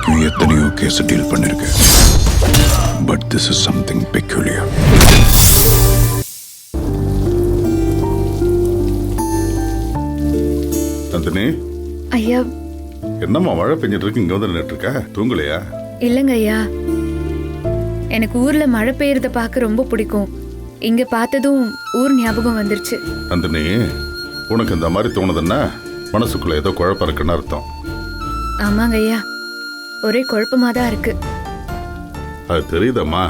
வரைக்கும் எத்தனையோ case deal பண்ணிருக்கேன். But this is something peculiar. Nandini, ஐயா. என்னம்மா மழை பெஞ்சிட்டு இருக்கு, இங்க வந்து நின்னுட்டு இருக்க? தூங்கலையா? இல்லங்க ஐயா, எனக்கு ஊர்ல மழை பெய்யறத பார்க்க ரொம்ப பிடிக்கும். இங்க பார்த்ததும் ஊர் ஞாபகம் வந்துருச்சு. நந்தினி, உனக்கு இந்த மாதிரி தோணுதுன்னா மனசுக்குள்ள ஏதோ குழப்பம் இருக்குன்னு அர்த்தம். ஆமாங்க ஐயா, ஒரே குழப்பமா தான் இருக்கு. அது தெரியுதம்மா,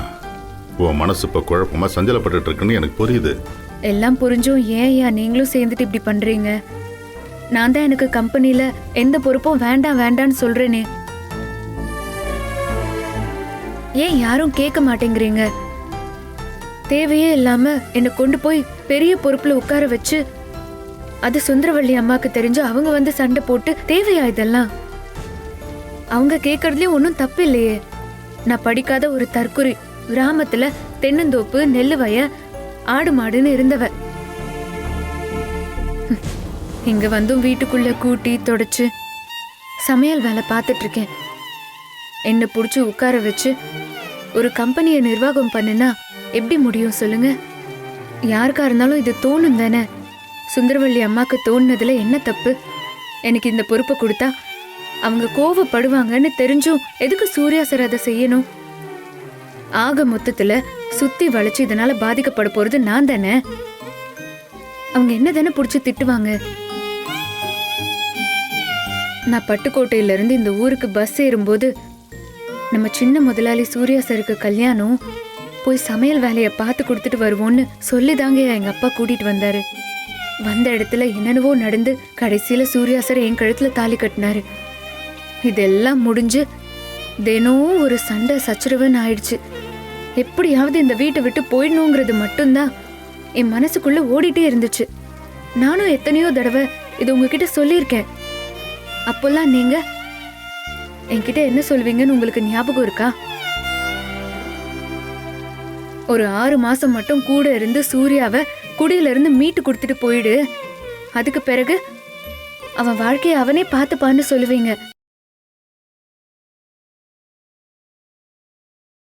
உன் மனசு இப்ப குழப்பமா சஞ்சலப்பட்டு இருக்குன்னு எனக்கு புரியுது. எல்லாம் புரிஞ்சும் ஏன் ஐயா நீங்களும் சேர்ந்துட்டு இப்படி பண்றீங்க? நான் தான் எனக்கு கம்பெனில எந்த பொறுப்பும் வேண்டாம் வேண்டான்னு சொல்றேனே. ஏன் யாரும் கேட்க மாட்டேங்கிறீங்க? தேவையே இல்லாம என்னை கொண்டு போய் பெரிய பொறுப்புல உட்கார வச்சு அது சுந்தரவள்ளி அம்மாக்கு தெரிஞ்சு அவங்க வந்து சண்டை போட்டு தேவையா இதெல்லாம்? அவங்க கேட்கறதுலயும் ஒன்றும் தப்பு இல்லையே. நான் படிக்காத ஒரு தற்குறி, கிராமத்துல தென்னந்தோப்பு நெல்லு வய ஆடு மாடுன்னு இருந்தவ. இங்க வந்தும் வீட்டுக்குள்ள கூட்டி தொடச்சு சமையல் வேலை பார்த்துட்டு இருக்கேன். என்ன புடிச்சு உட்கார வச்சு ஒரு கம்பெனியை நிர்வாகம் பண்ணுனா எப்படி முடியும் சொல்லுங்க? யாருக்கா இருந்தாலும் இது தோணும் தானே. சுந்தரவள்ளி அம்மாக்கு தோணுனதுல என்ன தப்பு? எனக்கு இந்த பொறுப்பை கொடுத்தா அவங்க கோவப்படுவாங்கன்னு தெரிஞ்சும் எதுக்கு சூர்யா சார் அதை செய்யணும்? ஆக மொத்தத்துல சுத்தி வளைச்சு இதனால பாதிக்கப்பட போறது நான் தானே. அவங்க என்ன தானே புடிச்சு திட்டுவாங்க. நான் பட்டுக்கோட்டையில இருந்து இந்த ஊருக்கு பஸ் ஏறும்போது நம்ம சின்ன முதலாளி சூர்யா சாருக்கு கல்யாணம், போய் சமையல் வேலையை பார்த்து கொடுத்துட்டு வருவோன்னு சொல்லிதாங்க எங்க அப்பா கூட்டிட்டு வந்தாரு. வந்த இடத்துல என்னென்னவோ நடந்து கடைசியில சூர்யா சார் என் கழுத்துல தாலி கட்டினாரு. இதெல்லாம் முடிஞ்சு தினம் ஒரு சண்டை சச்சரவுன்னு ஆயிடுச்சு. எப்படியாவது இந்த வீட்டை விட்டு போயிடணுங்கிறது மட்டும்தான் என் மனசுக்குள்ள ஓடிட்டே இருந்துச்சு. நானும் எத்தனையோ தடவை இது உங்ககிட்ட சொல்லியிருக்கேன். அப்போல்லாம் நீங்க என்கிட்ட என்ன சொல்வீங்கன்னு உங்களுக்கு ஞாபகம் இருக்கா? ஒரு 6 மாசம் மட்டும் கூட இருந்து சூர்யாவை குடியில இருந்து மீட்டு கொடுத்துட்டு போயிடு, அதுக்கு பிறகு அவன் வாழ்க்கையை அவனே பார்த்துப்பான்னு சொல்லுவீங்க.